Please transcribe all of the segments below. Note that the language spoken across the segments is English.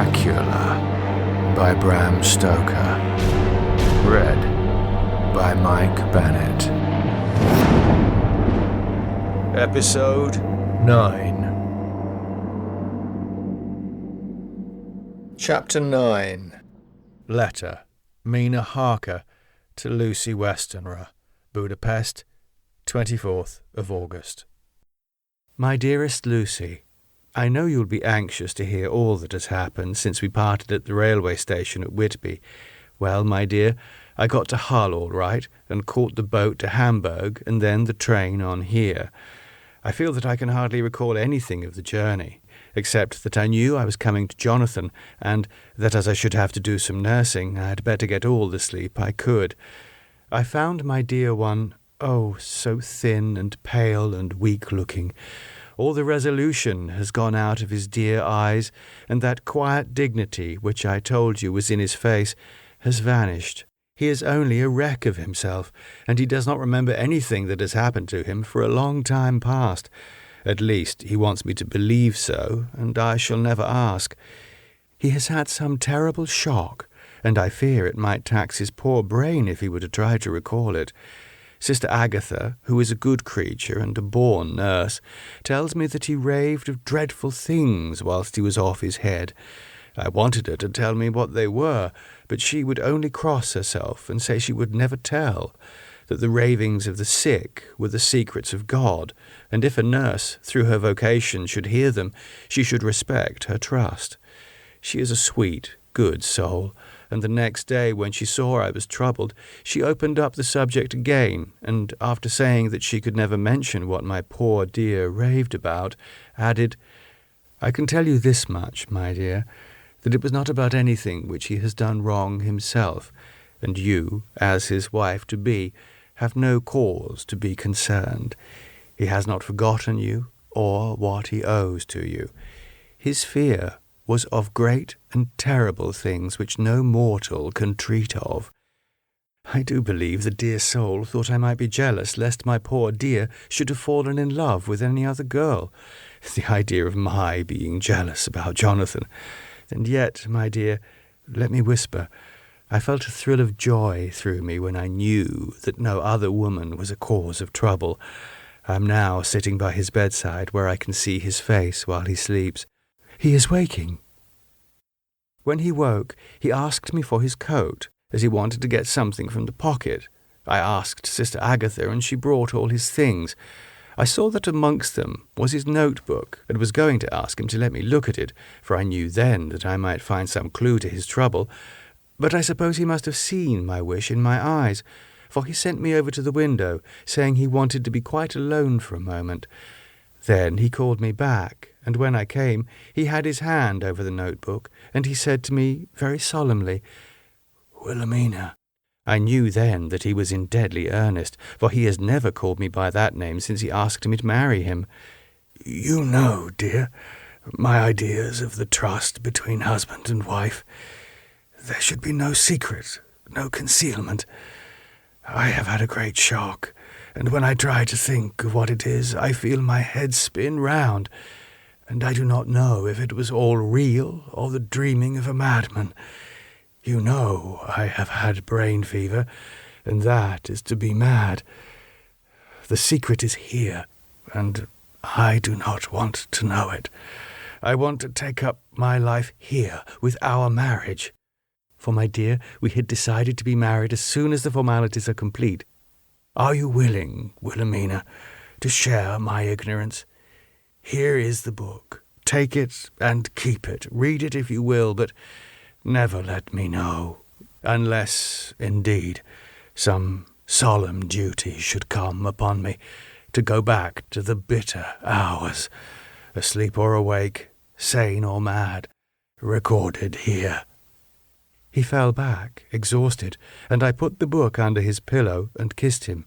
Dracula by Bram Stoker. Read by Mike Bennett. Episode 9. Chapter 9. Letter, Mina Harker to Lucy Westenra, Budapest, 24th of August. My dearest Lucy, I know you'll be anxious to hear all that has happened since we parted at the railway station at Whitby. Well, my dear, I got to Hull all right, and caught the boat to Hamburg, and then the train on here. I feel that I can hardly recall anything of the journey, except that I knew I was coming to Jonathan, and that as I should have to do some nursing, I had better get all the sleep I could. I found my dear one, oh, so thin and pale and weak-looking. All the resolution has gone out of his dear eyes, and that quiet dignity which I told you was in his face has vanished. He is only a wreck of himself, and he does not remember anything that has happened to him for a long time past. At least he wants me to believe so, and I shall never ask. He has had some terrible shock, and I fear it might tax his poor brain if he were to try to recall it. Sister Agatha, who is a good creature and a born nurse, tells me that he raved of dreadful things whilst he was off his head. I wanted her to tell me what they were, but she would only cross herself and say she would never tell, that the ravings of the sick were the secrets of God, and if a nurse, through her vocation, should hear them, she should respect her trust. She is a sweet, good soul, and the next day, when she saw I was troubled, she opened up the subject again, and after saying that she could never mention what my poor dear raved about, added, I can tell you this much, my dear, that it was not about anything which he has done wrong himself, and you, as his wife-to-be, have no cause to be concerned. He has not forgotten you, or what he owes to you. His fear was of great and terrible things which no mortal can treat of. I do believe the dear soul thought I might be jealous lest my poor dear should have fallen in love with any other girl. The idea of my being jealous about Jonathan. And yet, my dear, let me whisper, I felt a thrill of joy through me when I knew that no other woman was a cause of trouble. I am now sitting by his bedside where I can see his face while he sleeps. He is waking. When he woke, he asked me for his coat, as he wanted to get something from the pocket. I asked Sister Agatha, and she brought all his things. I saw that amongst them was his notebook, and was going to ask him to let me look at it, for I knew then that I might find some clue to his trouble. But I suppose he must have seen my wish in my eyes, for he sent me over to the window, saying he wanted to be quite alone for a moment. Then he called me back, and when I came, he had his hand over the notebook, and he said to me very solemnly, Wilhelmina. I knew then that he was in deadly earnest, for he has never called me by that name since he asked me to marry him. You know, dear, my ideas of the trust between husband and wife. There should be no secret, no concealment. I have had a great shock, and when I try to think of what it is, I feel my head spin round, and I do not know if it was all real or the dreaming of a madman. You know I have had brain fever, and that is to be mad. The secret is here, and I do not want to know it. I want to take up my life here with our marriage. For, my dear, we had decided to be married as soon as the formalities are complete. Are you willing, Wilhelmina, to share my ignorance? Here is the book. Take it and keep it. Read it if you will, but never let me know, unless, indeed, some solemn duty should come upon me to go back to the bitter hours, asleep or awake, sane or mad, recorded here. He fell back, exhausted, and I put the book under his pillow and kissed him.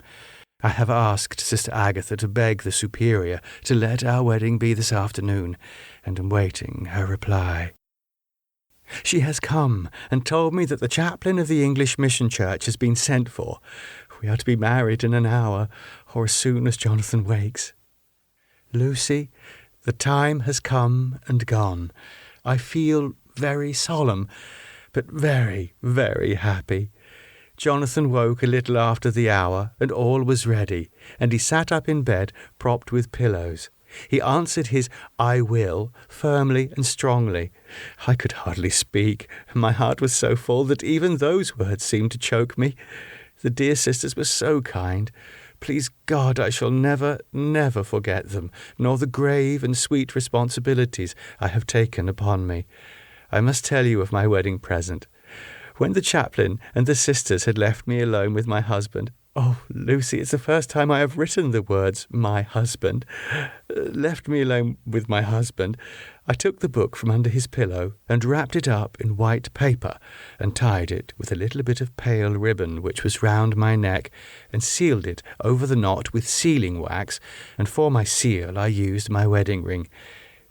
I have asked Sister Agatha to beg the Superior to let our wedding be this afternoon, and am waiting her reply. She has come and told me that the chaplain of the English Mission Church has been sent for. We are to be married in an hour, or as soon as Jonathan wakes. Lucy, the time has come and gone. I feel very solemn, but very, very happy. Jonathan woke a little after the hour, and all was ready, and he sat up in bed, propped with pillows. He answered his "I will" firmly and strongly. I could hardly speak. My heart was so full that even those words seemed to choke me. The dear sisters were so kind. Please God, I shall never, never forget them, nor the grave and sweet responsibilities I have taken upon me. I must tell you of my wedding present. When the chaplain and the sisters had left me alone with my husband, oh, Lucy, it's the first time I have written the words, my husband, left me alone with my husband, I took the book from under his pillow and wrapped it up in white paper and tied it with a little bit of pale ribbon which was round my neck and sealed it over the knot with sealing wax, and for my seal I used my wedding ring.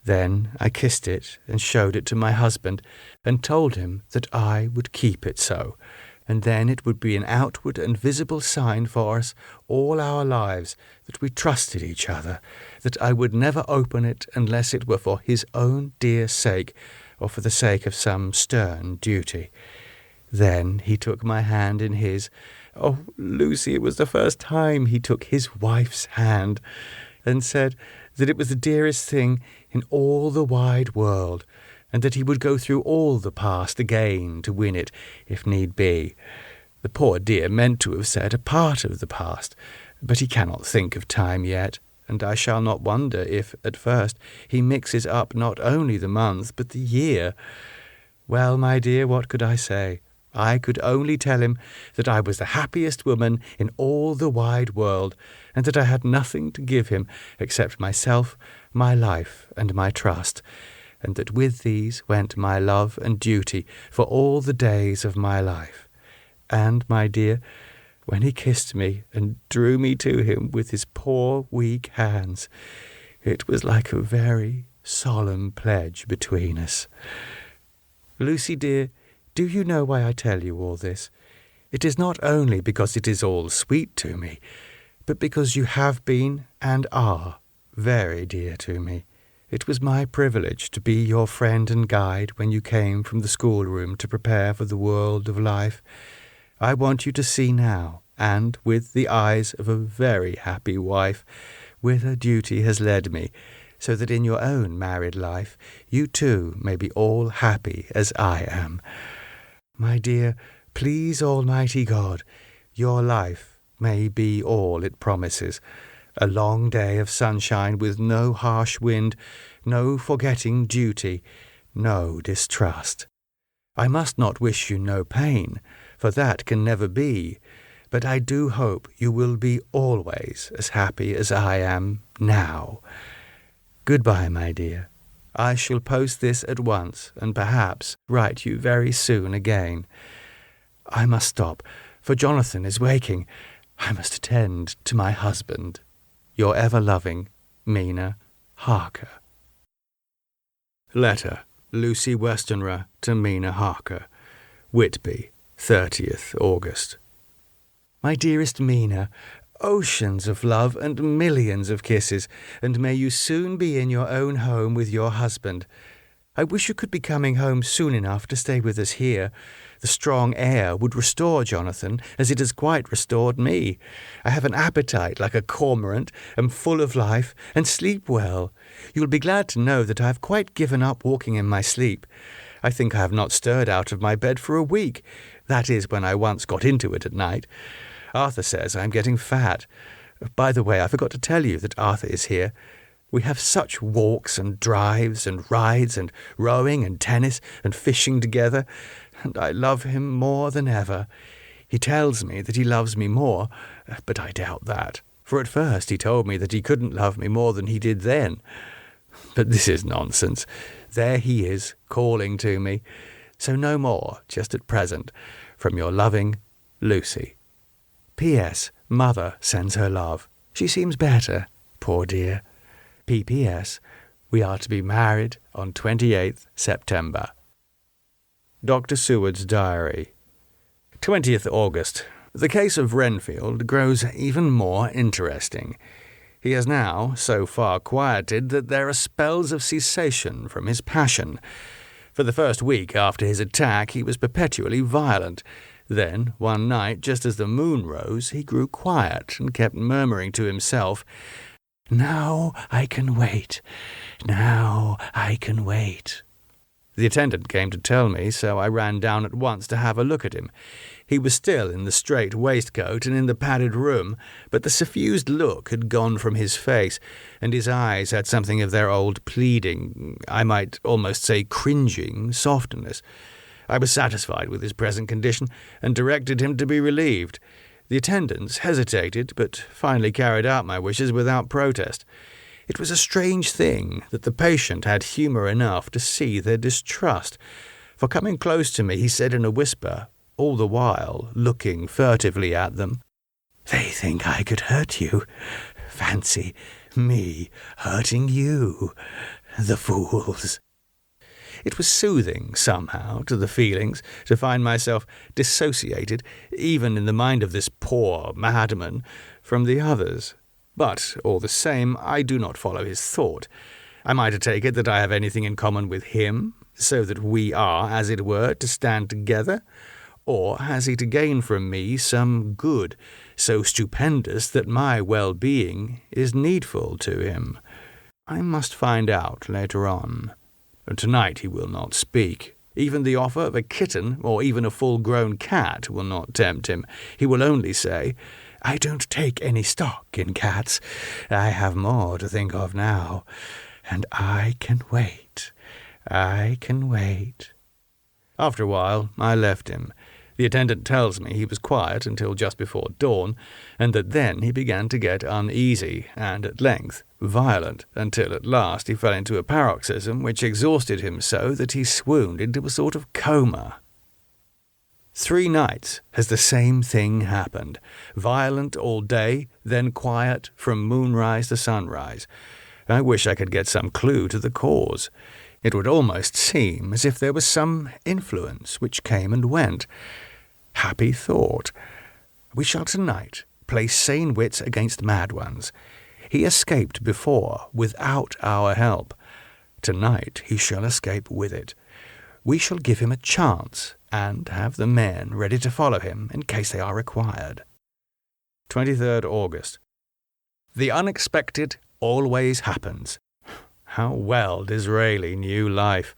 Then I kissed it and showed it to my husband and told him that I would keep it so, and then it would be an outward and visible sign for us all our lives that we trusted each other, that I would never open it unless it were for his own dear sake or for the sake of some stern duty. Then he took my hand in his. Oh, Lucy, it was the first time he took his wife's hand, and said that it was the dearest thing in all the wide world, and that he would go through all the past again to win it, if need be. The poor dear meant to have said a part of the past, but he cannot think of time yet, and I shall not wonder if, at first, he mixes up not only the month, but the year. Well, my dear, what could I say? I could only tell him that I was the happiest woman in all the wide world, and that I had nothing to give him except myself, my life, and my trust, and that with these went my love and duty for all the days of my life. And, my dear, when he kissed me and drew me to him with his poor weak hands, it was like a very solemn pledge between us. Lucy, dear, do you know why I tell you all this? It is not only because it is all sweet to me, but because you have been and are very dear to me. It was my privilege to be your friend and guide when you came from the schoolroom to prepare for the world of life. I want you to see now, and with the eyes of a very happy wife, whither duty has led me, so that in your own married life you too may be all happy as I am. My dear, please Almighty God, your life may be all it promises, a long day of sunshine with no harsh wind, no forgetting duty, no distrust. I must not wish you no pain, for that can never be, but I do hope you will be always as happy as I am now. Goodbye, my dear. I shall post this at once, and perhaps write you very soon again. I must stop, for Jonathan is waking. I must attend to my husband. Your ever-loving Mina Harker. Letter, Lucy Westenra to Mina Harker, Whitby, 30th August. My dearest Mina, oceans of love and millions of kisses, and may you soon be in your own home with your husband. I wish you could be coming home soon enough to stay with us here. The strong air would restore Jonathan, as it has quite restored me. I have an appetite like a cormorant, am full of life, and sleep well. You will be glad to know that I have quite given up walking in my sleep. I think I have not stirred out of my bed for a week. That is, when I once got into it at night. Arthur says I am getting fat. By the way, I forgot to tell you that Arthur is here. We have such walks and drives and rides and rowing and tennis and fishing together, and I love him more than ever. He tells me that he loves me more, but I doubt that, for at first he told me that he couldn't love me more than he did then. But this is nonsense. There he is, calling to me. So no more, just at present, from your loving Lucy. P.S. Mother sends her love. She seems better, poor dear. P.P.S. We are to be married on 28th September. Dr. Seward's Diary. 20th August. The case of Renfield grows even more interesting. He is now so far quieted that there are spells of cessation from his passion. For the first week after his attack, he was perpetually violent. Then, one night, just as the moon rose, he grew quiet and kept murmuring to himself, "Now I can wait. Now I can wait." The attendant came to tell me, so I ran down at once to have a look at him. He was still in the strait waistcoat and in the padded room, but the suffused look had gone from his face, and his eyes had something of their old pleading, I might almost say cringing, softness. I was satisfied with his present condition, and directed him to be relieved. The attendants hesitated, but finally carried out my wishes without protest. It was a strange thing that the patient had humour enough to see their distrust, for coming close to me he said in a whisper, all the while looking furtively at them, "They think I could hurt you. Fancy me hurting you, the fools." It was soothing, somehow, to the feelings, to find myself dissociated, even in the mind of this poor madman, from the others. But, all the same, I do not follow his thought. Am I to take it that I have anything in common with him, so that we are, as it were, to stand together? Or has he to gain from me some good, so stupendous that my well-being is needful to him? I must find out later on. Tonight he will not speak. Even the offer of a kitten, or even a full-grown cat, will not tempt him. He will only say, "I don't take any stock in cats. I have more to think of now, and I can wait. I can wait." After a while, I left him. The attendant tells me he was quiet until just before dawn, and that then he began to get uneasy, and at length violent, until at last he fell into a paroxysm which exhausted him so that he swooned into a sort of coma. 3 nights has the same thing happened. Violent all day, then quiet from moonrise to sunrise. I wish I could get some clue to the cause. It would almost seem as if there was some influence which came and went. Happy thought. We shall tonight play sane wits against mad ones. He escaped before without our help. Tonight he shall escape with it. We shall give him a chance, and have the men ready to follow him in case they are required. 23rd August. The unexpected always happens. How well Disraeli knew life.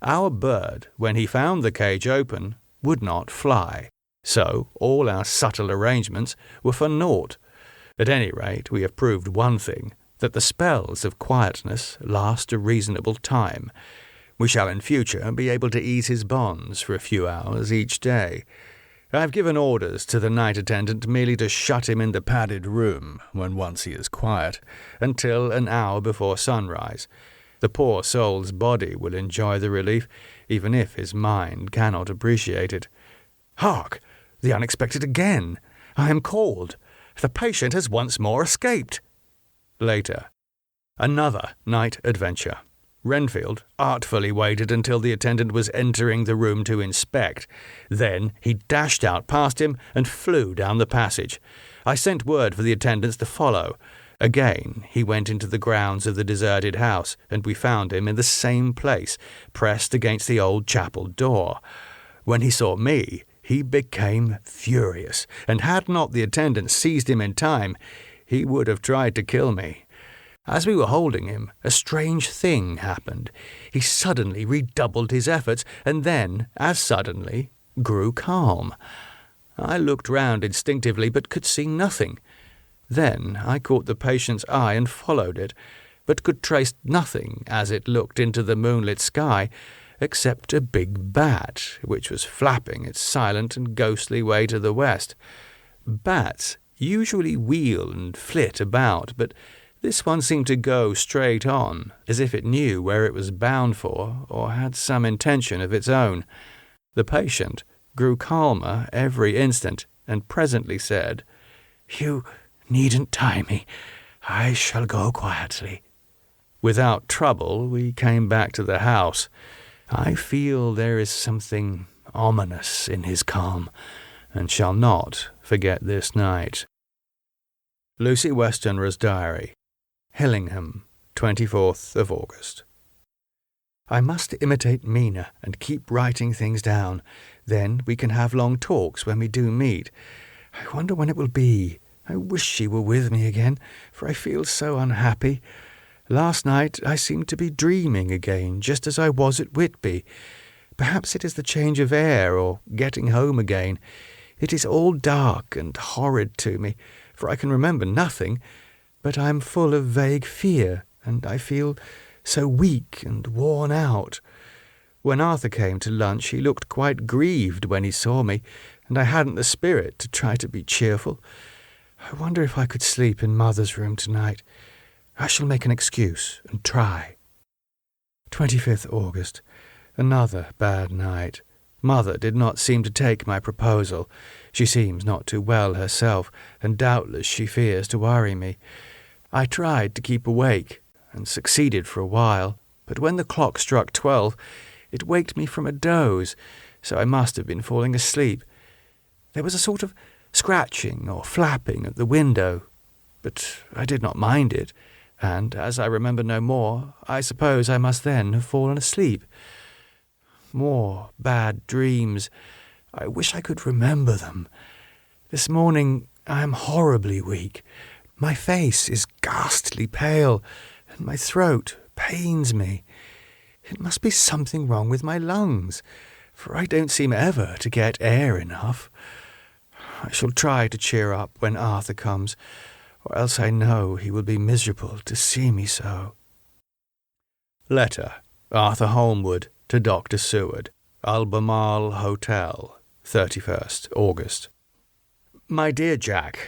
Our bird, when he found the cage open, would not fly, so all our subtle arrangements were for naught. At any rate, we have proved one thing, that the spells of quietness last a reasonable time. We shall in future be able to ease his bonds for a few hours each day. I have given orders to the night attendant merely to shut him in the padded room, when once he is quiet, until an hour before sunrise. The poor soul's body will enjoy the relief, even if his mind cannot appreciate it. Hark! The unexpected again! I am called! The patient has once more escaped! Later. Another night adventure. Renfield artfully waited until the attendant was entering the room to inspect. Then he dashed out past him and flew down the passage. I sent word for the attendants to follow. Again he went into the grounds of the deserted house, and we found him in the same place, pressed against the old chapel door. When he saw me, he became furious, and had not the attendant seized him in time, he would have tried to kill me. As we were holding him, a strange thing happened. He suddenly redoubled his efforts, and then, as suddenly, grew calm. I looked round instinctively, but could see nothing. Then I caught the patient's eye and followed it, but could trace nothing as it looked into the moonlit sky, except a big bat, which was flapping its silent and ghostly way to the west. Bats usually wheel and flit about, but this one seemed to go straight on, as if it knew where it was bound for, or had some intention of its own. The patient grew calmer every instant, and presently said, "You needn't tie me. I shall go quietly." Without trouble, we came back to the house. I feel there is something ominous in his calm, and shall not forget this night. Lucy Westenra's Diary. Hillingham, 24th of August. I must imitate Mina and keep writing things down. Then we can have long talks when we do meet. I wonder when it will be. I wish she were with me again, for I feel so unhappy. Last night I seemed to be dreaming again, just as I was at Whitby. Perhaps it is the change of air, or getting home again. It is all dark and horrid to me, for I can remember nothing, but I am full of vague fear, and I feel so weak and worn out. When Arthur came to lunch, he looked quite grieved when he saw me, and I hadn't the spirit to try to be cheerful. I wonder if I could sleep in Mother's room tonight. I shall make an excuse and try. 25th August. Another bad night. Mother did not seem to take my proposal. She seems not too well herself, and doubtless she fears to worry me. I tried to keep awake, and succeeded for a while, but when the clock struck 12, it waked me from a doze, so I must have been falling asleep. There was a sort of scratching or flapping at the window, but I did not mind it, and as I remember no more, I suppose I must then have fallen asleep. More bad dreams. I wish I could remember them. This morning I am horribly weak. My face is ghastly pale, and my throat pains me. It must be something wrong with my lungs, for I don't seem ever to get air enough. I shall try to cheer up when Arthur comes, or else I know he will be miserable to see me so. Letter, Arthur Holmwood to Dr. Seward, Albemarle Hotel, 31st August. My dear Jack,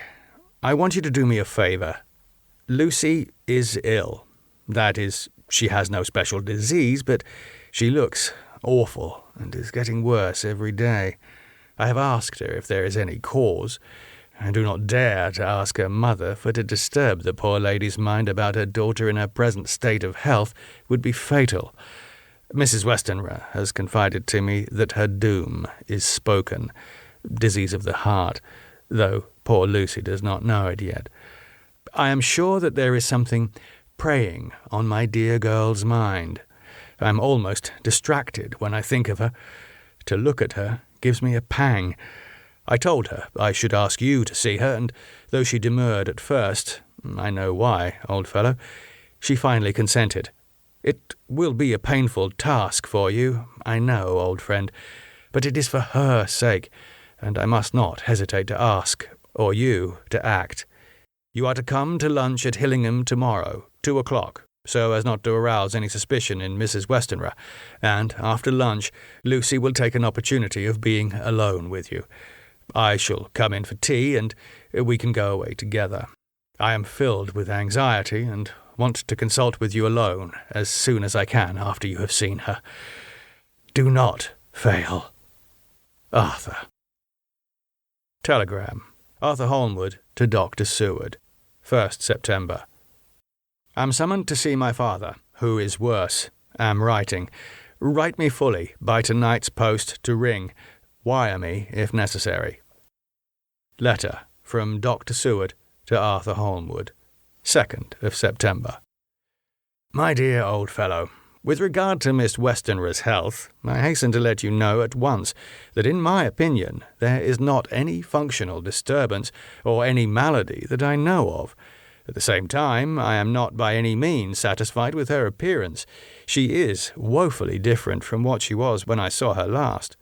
I want you to do me a favour. Lucy is ill. That is, she has no special disease, but she looks awful and is getting worse every day. I have asked her if there is any cause. I do not dare to ask her mother, for to disturb the poor lady's mind about her daughter in her present state of health would be fatal. Mrs. Westenra has confided to me that her doom is spoken, disease of the heart, though poor Lucy does not know it yet. I am sure that there is something preying on my dear girl's mind. I am almost distracted when I think of her. To look at her gives me a pang. I told her I should ask you to see her, and though she demurred at first, I know why, old fellow, she finally consented. It will be a painful task for you, I know, old friend, but it is for her sake, and I must not hesitate to ask, or you to act. You are to come to lunch at Hillingham tomorrow, 2 o'clock, so as not to arouse any suspicion in Mrs. Westenra, and after lunch Lucy will take an opportunity of being alone with you. I shall come in for tea, and we can go away together. I am filled with anxiety, and want to consult with you alone as soon as I can after you have seen her. Do not fail. Arthur. Telegram. Arthur Holmwood to Dr. Seward. 1st September. Am summoned to see my father, who is worse. Am writing. Write me fully by tonight's post to ring. Wire me if necessary. Letter from Dr. Seward to Arthur Holmwood. 2nd of September. My dear old fellow, with regard to Miss Westenra's health, I hasten to let you know at once that in my opinion there is not any functional disturbance or any malady that I know of. At the same time, I am not by any means satisfied with her appearance. She is woefully different from what she was when I saw her last.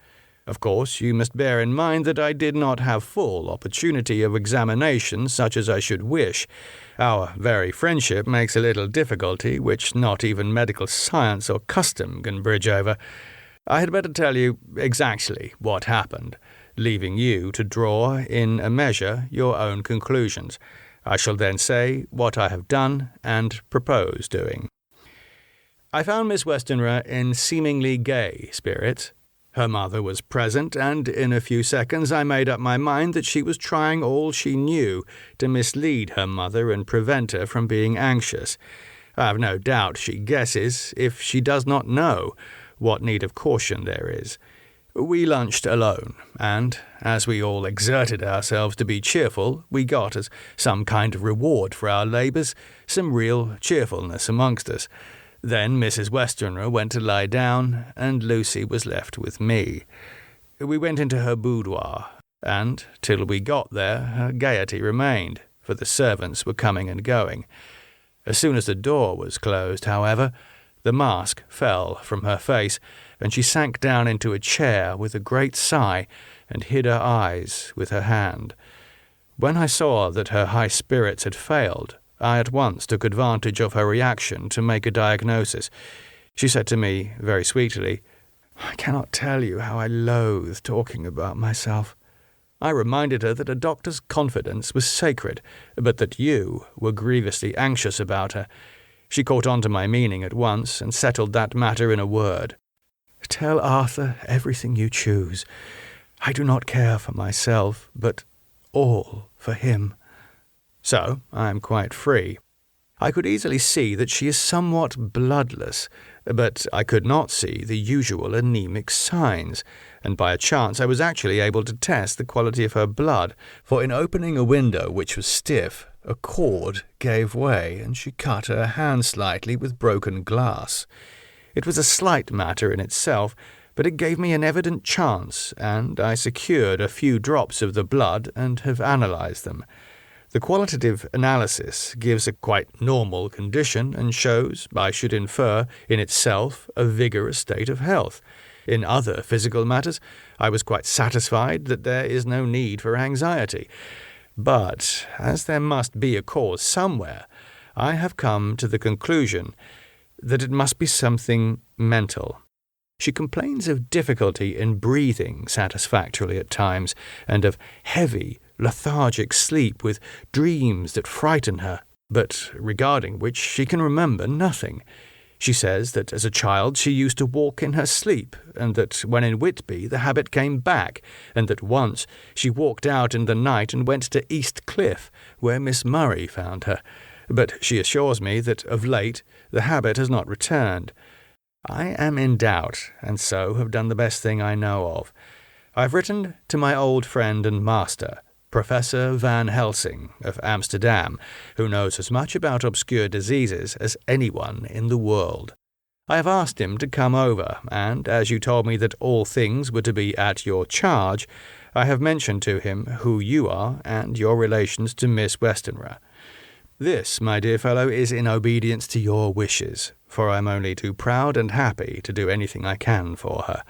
Of course, you must bear in mind that I did not have full opportunity of examination such as I should wish. Our very friendship makes a little difficulty which not even medical science or custom can bridge over. I had better tell you exactly what happened, leaving you to draw, in a measure, your own conclusions. I shall then say what I have done and propose doing. I found Miss Westenra in seemingly gay spirits. Her mother was present, and in a few seconds I made up my mind that she was trying all she knew to mislead her mother and prevent her from being anxious. I have no doubt she guesses, if she does not know, what need of caution there is. We lunched alone, and, as we all exerted ourselves to be cheerful, we got, as some kind of reward for our labours, some real cheerfulness amongst us. Then Mrs. Westenra went to lie down, and Lucy was left with me. We went into her boudoir, and, till we got there, her gaiety remained, for the servants were coming and going. As soon as the door was closed, however, the mask fell from her face, and she sank down into a chair with a great sigh, and hid her eyes with her hand. When I saw that her high spirits had failed, I at once took advantage of her reaction to make a diagnosis. She said to me, very sweetly, "I cannot tell you how I loathe talking about myself." I reminded her that a doctor's confidence was sacred, but that you were grievously anxious about her. She caught on to my meaning at once, and settled that matter in a word. "Tell Arthur everything you choose. I do not care for myself, but all for him." So I am quite free. I could easily see that she is somewhat bloodless, but I could not see the usual anemic signs, and by a chance I was actually able to test the quality of her blood, for in opening a window which was stiff, a cord gave way, and she cut her hand slightly with broken glass. It was a slight matter in itself, but it gave me an evident chance, and I secured a few drops of the blood and have analysed them. The qualitative analysis gives a quite normal condition and shows, I should infer, in itself a vigorous state of health. In other physical matters, I was quite satisfied that there is no need for anxiety. But, as there must be a cause somewhere, I have come to the conclusion that it must be something mental. She complains of difficulty in breathing satisfactorily at times, and of heavy, lethargic sleep with dreams that frighten her, but regarding which she can remember nothing. She says that as a child she used to walk in her sleep, and that when in Whitby the habit came back, and that once she walked out in the night and went to East Cliff, where Miss Murray found her. But she assures me that of late the habit has not returned. I am in doubt, and so have done the best thing I know of. I have written to my old friend and master, Professor Van Helsing of Amsterdam, who knows as much about obscure diseases as anyone in the world. I have asked him to come over, and as you told me that all things were to be at your charge, I have mentioned to him who you are and your relations to Miss Westenra. This, my dear fellow, is in obedience to your wishes, for I am only too proud and happy to do anything I can for her.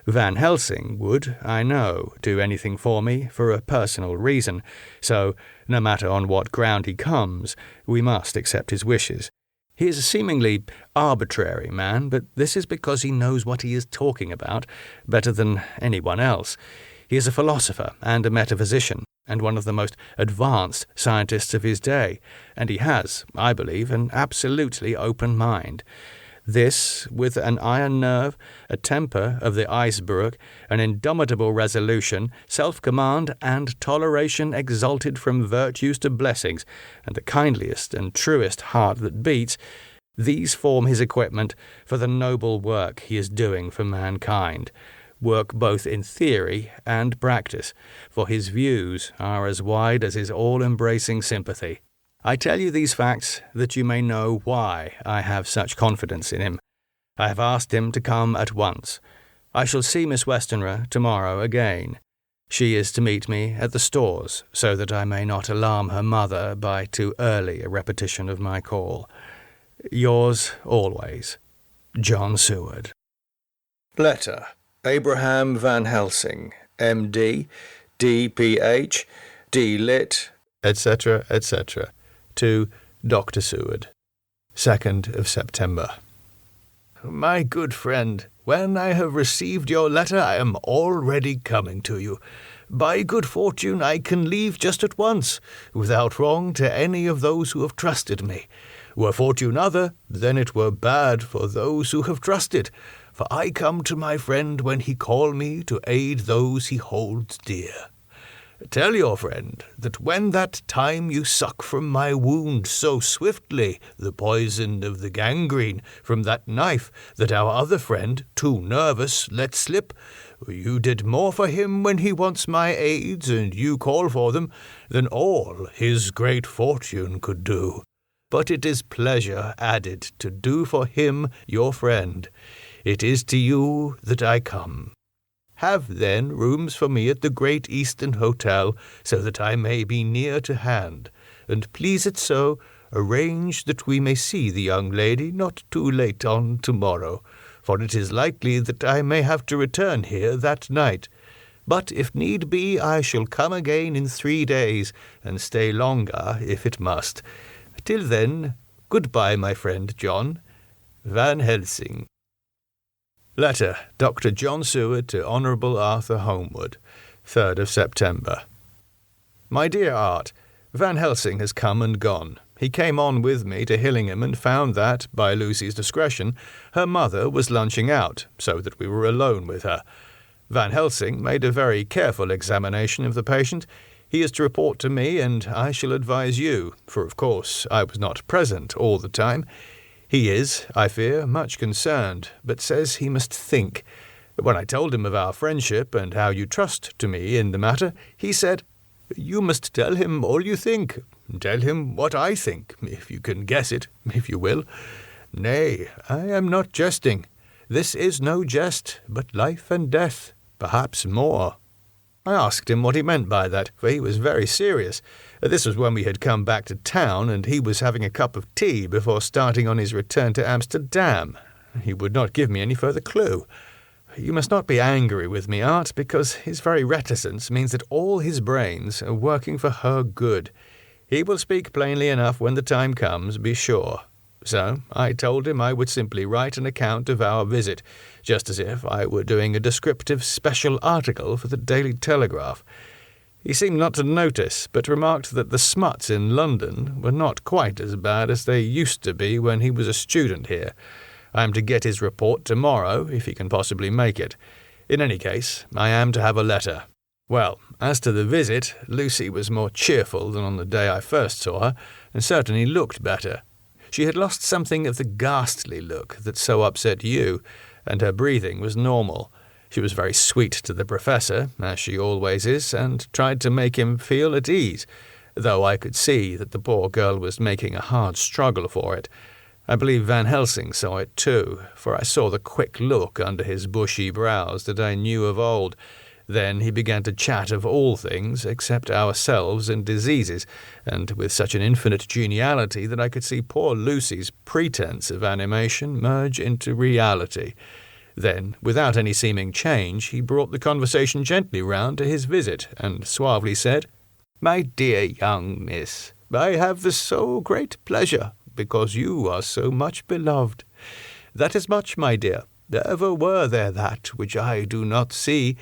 Van Helsing would, I know, do anything for me for a personal reason, so, no matter on what ground he comes, we must accept his wishes. He is a seemingly arbitrary man, but this is because he knows what he is talking about better than anyone else. He is a philosopher and a metaphysician, and one of the most advanced scientists of his day, and he has, I believe, an absolutely open mind. This, with an iron nerve, a temper of the iceberg, an indomitable resolution, self-command, and toleration exalted from virtues to blessings, and the kindliest and truest heart that beats, these form his equipment for the noble work he is doing for mankind. Work both in theory and practice, for his views are as wide as his all-embracing sympathy. I tell you these facts that you may know why I have such confidence in him. I have asked him to come at once. I shall see Miss Westenra tomorrow again. She is to meet me at the stores, so that I may not alarm her mother by too early a repetition of my call. Yours always, John Seward. Letter. Abraham Van Helsing, M.D., D.Ph., D.Lit., etc., etc., to Dr. Seward, 2nd of September. My good friend, when I have received your letter, I am already coming to you. By good fortune, I can leave just at once, without wrong to any of those who have trusted me. Were fortune other, then it were bad for those who have trusted, for I come to my friend when he call me to aid those he holds dear. Tell your friend that when that time you suck from my wound so swiftly the poison of the gangrene from that knife that our other friend, too nervous, let slip, you did more for him when he wants my aids and you call for them than all his great fortune could do. but it is pleasure added to do for him your friend. It is to you that I come. Have, then, rooms for me at the Great Eastern Hotel, so that I may be near to hand, and please it so, arrange that we may see the young lady not too late on tomorrow, for it is likely that I may have to return here that night. But if need be, I shall come again in 3 days, and stay longer if it must. Till then, goodbye, my friend John. Van Helsing. Letter, Dr. John Seward to Honourable Arthur Holmwood, 3rd of September. My dear Art, Van Helsing has come and gone. He came on with me to Hillingham and found that, by Lucy's discretion, her mother was lunching out, so that we were alone with her. Van Helsing made a very careful examination of the patient. He is to report to me, and I shall advise you, for of course I was not present all the time. He is, I fear, much concerned, but says he must think. When I told him of our friendship and how you trust to me in the matter, he said, "You must tell him all you think. Tell him what I think, if you can guess it, if you will. Nay, I am not jesting. This is no jest, but life and death, perhaps more." I asked him what he meant by that, for he was very serious. This was when we had come back to town, and he was having a cup of tea before starting on his return to Amsterdam. He would not give me any further clue. You must not be angry with me, Art, because his very reticence means that all his brains are working for her good. He will speak plainly enough when the time comes, be sure. So I told him I would simply write an account of our visit, just as if I were doing a descriptive special article for the Daily Telegraph. He seemed not to notice, but remarked that the smuts in London were not quite as bad as they used to be when he was a student here. I am to get his report tomorrow, if he can possibly make it. In any case, I am to have a letter. Well, as to the visit, Lucy was more cheerful than on the day I first saw her, and certainly looked better. She had lost something of the ghastly look that so upset you, and her breathing was normal. She was very sweet to the Professor, as she always is, and tried to make him feel at ease, though I could see that the poor girl was making a hard struggle for it. I believe Van Helsing saw it too, for I saw the quick look under his bushy brows that I knew of old. Then he began to chat of all things except ourselves and diseases, and with such an infinite geniality that I could see poor Lucy's pretence of animation merge into reality. Then, without any seeming change, he brought the conversation gently round to his visit, and suavely said, "My dear young miss, I have the so great pleasure, because you are so much beloved. That is much, my dear. Never were there that which I do not see.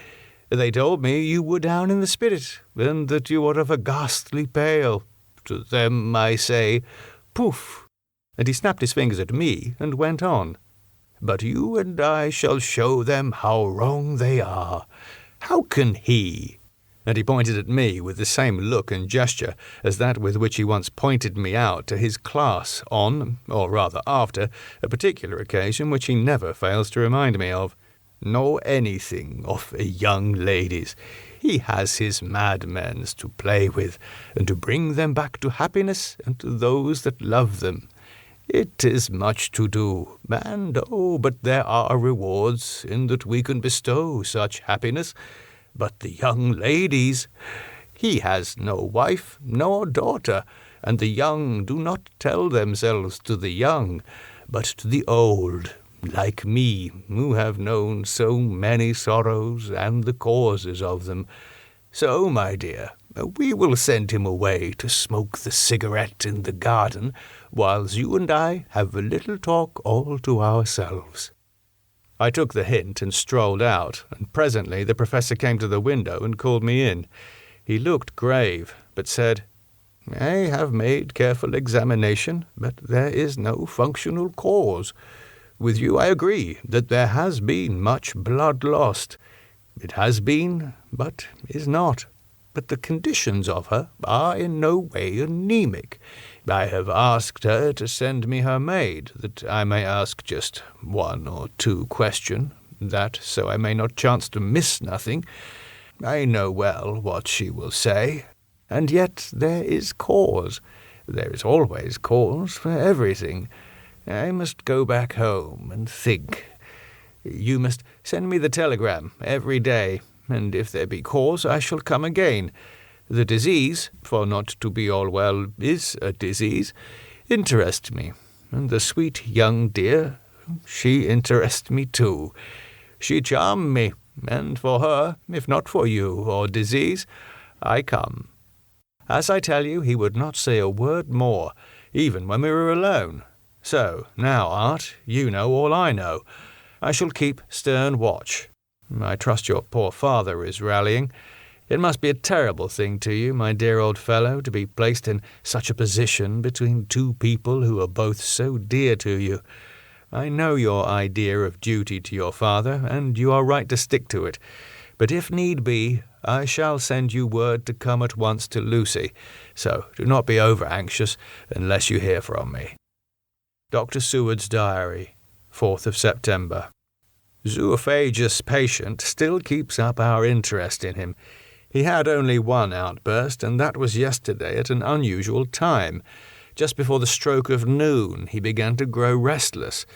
They told me you were down in the spirit, and that you were of a ghastly pale. To them I say, poof!" And he snapped his fingers at me and went on. "But you and I shall show them how wrong they are. How can he?" And he pointed at me with the same look and gesture as that with which he once pointed me out to his class on, or rather after, a particular occasion which he never fails to remind me of. "Know anything of young ladies. He has his madmen to play with, and to bring them back to happiness and to those that love them. It is much to do, and but there are rewards in that we can bestow such happiness. But the young ladies, he has no wife nor daughter, and the young do not tell themselves to the young, but to the old, like me, who have known so many sorrows and the causes of them. So, my dear, we will send him away to smoke the cigarette in the garden, whilst you and I have a little talk all to ourselves." I took the hint and strolled out, and presently the Professor came to the window and called me in. He looked grave, but said, "I have made careful examination, but there is no functional cause. With you I agree that there has been much blood lost. It has been, but is not. But the conditions of her are in no way anemic. I have asked her to send me her maid, that I may ask just 1 or 2 questions, that so I may not chance to miss nothing. I know well what she will say, and yet there is cause. There is always cause for everything. I must go back home and think. You must send me the telegram every day, and if there be cause, I shall come again. The disease, for not to be all well is a disease, interests me, and the sweet young dear, she interests me too. She charmed me, and for her, if not for you or disease, I come. As I tell you, he would not say a word more, even when we were alone. So, now, Art, you know all I know. I shall keep stern watch. I trust your poor father is rallying. It must be a terrible thing to you, my dear old fellow, to be placed in such a position between two people who are both so dear to you. I know your idea of duty to your father, and you are right to stick to it. But if need be, I shall send you word to come at once to Lucy, so do not be over-anxious unless you hear from me. Dr. Seward's Diary, 4th of September. Zoophagous patient still keeps up our interest in him. He had only one outburst, and that was yesterday at an unusual time. Just before the stroke of noon, he began to grow restless.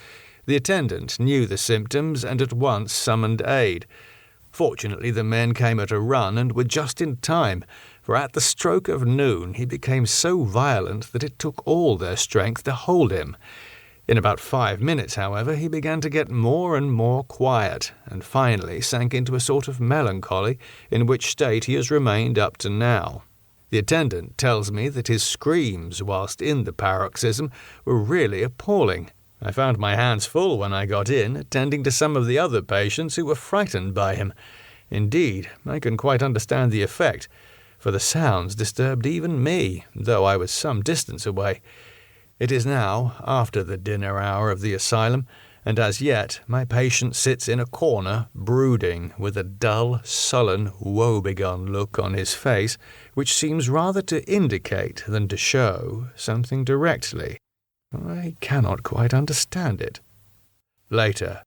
The attendant knew the symptoms and at once summoned aid. Fortunately, the men came at a run and were just in time, for at the stroke of noon he became so violent that it took all their strength to hold him. In about 5 minutes, however, he began to get more and more quiet, and finally sank into a sort of melancholy, in which state he has remained up to now. The attendant tells me that his screams whilst in the paroxysm were really appalling. I found my hands full when I got in, attending to some of the other patients who were frightened by him. Indeed, I can quite understand the effect, for the sounds disturbed even me, though I was some distance away. It is now after the dinner hour of the asylum, and as yet my patient sits in a corner, brooding, with a dull, sullen, woebegone look on his face, which seems rather to indicate than to show something directly. I cannot quite understand it. Later.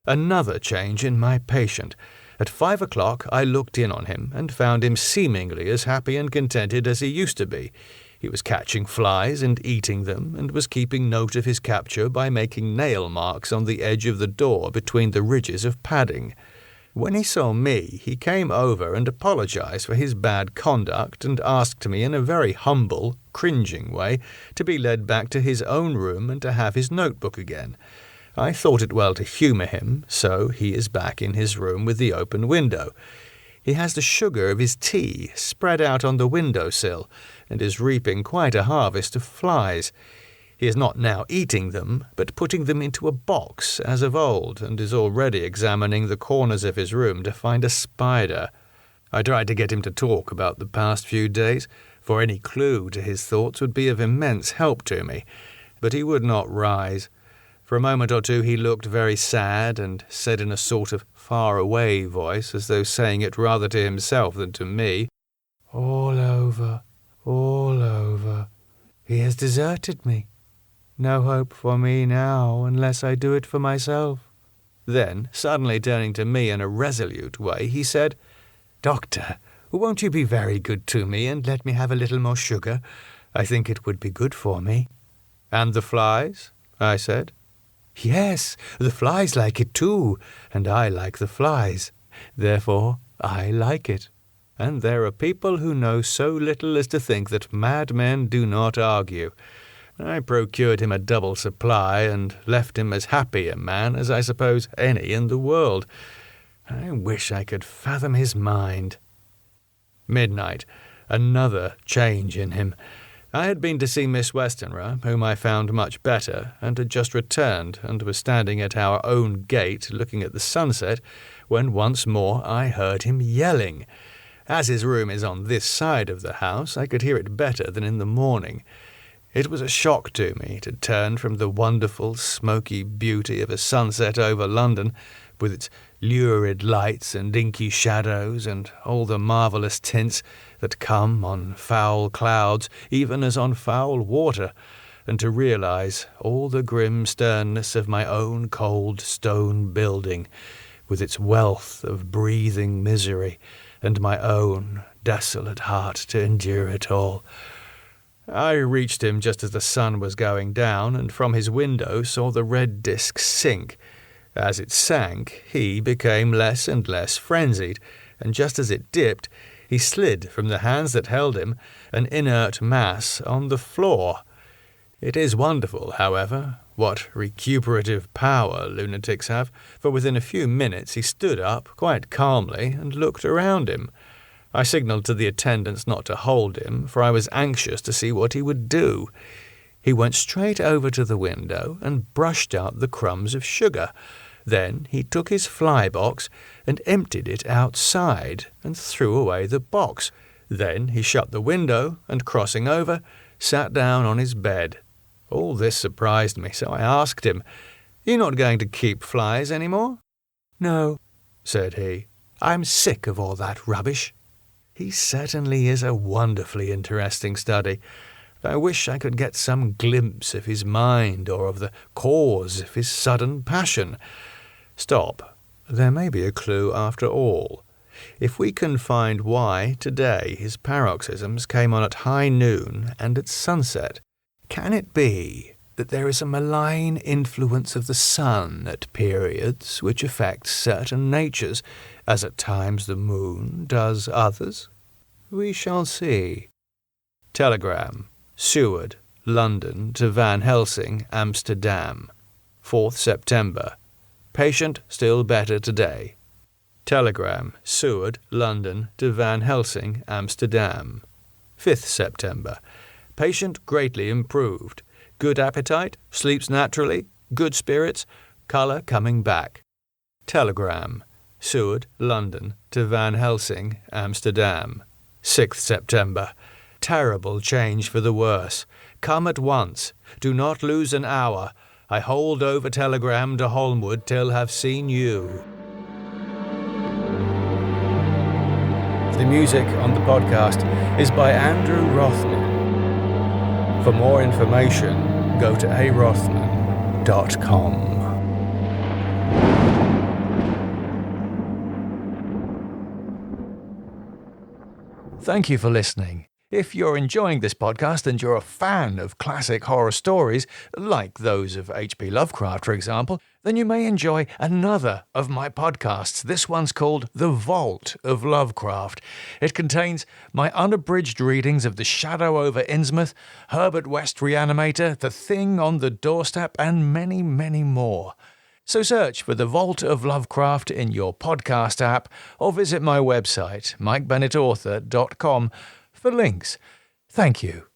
Another change in my patient. At 5 o'clock I looked in on him, and found him seemingly as happy and contented as he used to be. He was catching flies and eating them, and was keeping note of his capture by making nail marks on the edge of the door between the ridges of padding. When he saw me, he came over and apologized for his bad conduct, and asked me in a very humble, cringing way to be led back to his own room and to have his notebook again. I thought it well to humour him, so he is back in his room with the open window. He has the sugar of his tea spread out on the window-sill, and is reaping quite a harvest of flies. He is not now eating them, but putting them into a box, as of old, and is already examining the corners of his room to find a spider. I tried to get him to talk about the past few days, for any clue to his thoughts would be of immense help to me, but he would not rise. For a moment or two he looked very sad, and said in a sort of far-away voice, as though saying it rather to himself than to me, "All over, all over. He has deserted me. No hope for me now, unless I do it for myself." Then, suddenly turning to me in a resolute way, he said, "Doctor, won't you be very good to me and let me have a little more sugar? I think it would be good for me." "And the flies?" I said. "Yes, the flies like it too, and I like the flies. Therefore, I like it. And there are people who know so little as to think that madmen do not argue. I procured him a double supply, and left him as happy a man as I suppose any in the world. I wish I could fathom his mind." Midnight. Another change in him. I had been to see Miss Westenra, whom I found much better, and had just returned, and was standing at our own gate looking at the sunset, when once more I heard him yelling. As his room is on this side of the house, I could hear it better than in the morning. It was a shock to me to turn from the wonderful, smoky beauty of a sunset over London, with its lurid lights and inky shadows and all the marvellous tints that come on foul clouds, even as on foul water, and to realise all the grim sternness of my own cold stone building, with its wealth of breathing misery, and my own desolate heart to endure it all. I reached him just as the sun was going down, and from his window saw the red disc sink. As it sank, he became less and less frenzied, and just as it dipped, he slid from the hands that held him, an inert mass, on the floor. It is wonderful, however, what recuperative power lunatics have, for within a few minutes he stood up quite calmly and looked around him. I signalled to the attendants not to hold him, for I was anxious to see what he would do. He went straight over to the window and brushed out the crumbs of sugar. Then he took his fly-box and emptied it outside and threw away the box. Then he shut the window and, crossing over, sat down on his bed. All this surprised me, so I asked him, "You not going to keep flies any more?" "No," said he. "I'm sick of all that rubbish." He certainly is a wonderfully interesting study. I wish I could get some glimpse of his mind or of the cause of his sudden passion. Stop. There may be a clue after all. If we can find why today his paroxysms came on at high noon and at sunset, can it be that there is a malign influence of the sun at periods which affects certain natures, as at times the moon does others? We shall see. Telegram. Seward, London, to Van Helsing, Amsterdam. 4th September. Patient still better today. Telegram. Seward, London, to Van Helsing, Amsterdam. 5th September. Patient greatly improved. Good appetite, sleeps naturally, good spirits, colour coming back. Telegram. Seward, London, to Van Helsing, Amsterdam. 6th September. Terrible change for the worse. Come at once. Do not lose an hour. I hold over telegram to Holmwood till have seen you. The music on the podcast is by Andrew Rothman. For more information, go to arothman.com. Thank you for listening. If you're enjoying this podcast and you're a fan of classic horror stories, like those of H.P. Lovecraft, for example, then you may enjoy another of my podcasts. This one's called The Vault of Lovecraft. It contains my unabridged readings of The Shadow over Innsmouth, Herbert West Reanimator, The Thing on the Doorstep, and many, many more. So search for The Vault of Lovecraft in your podcast app or visit my website, mikebennetauthor.com, for links. Thank you.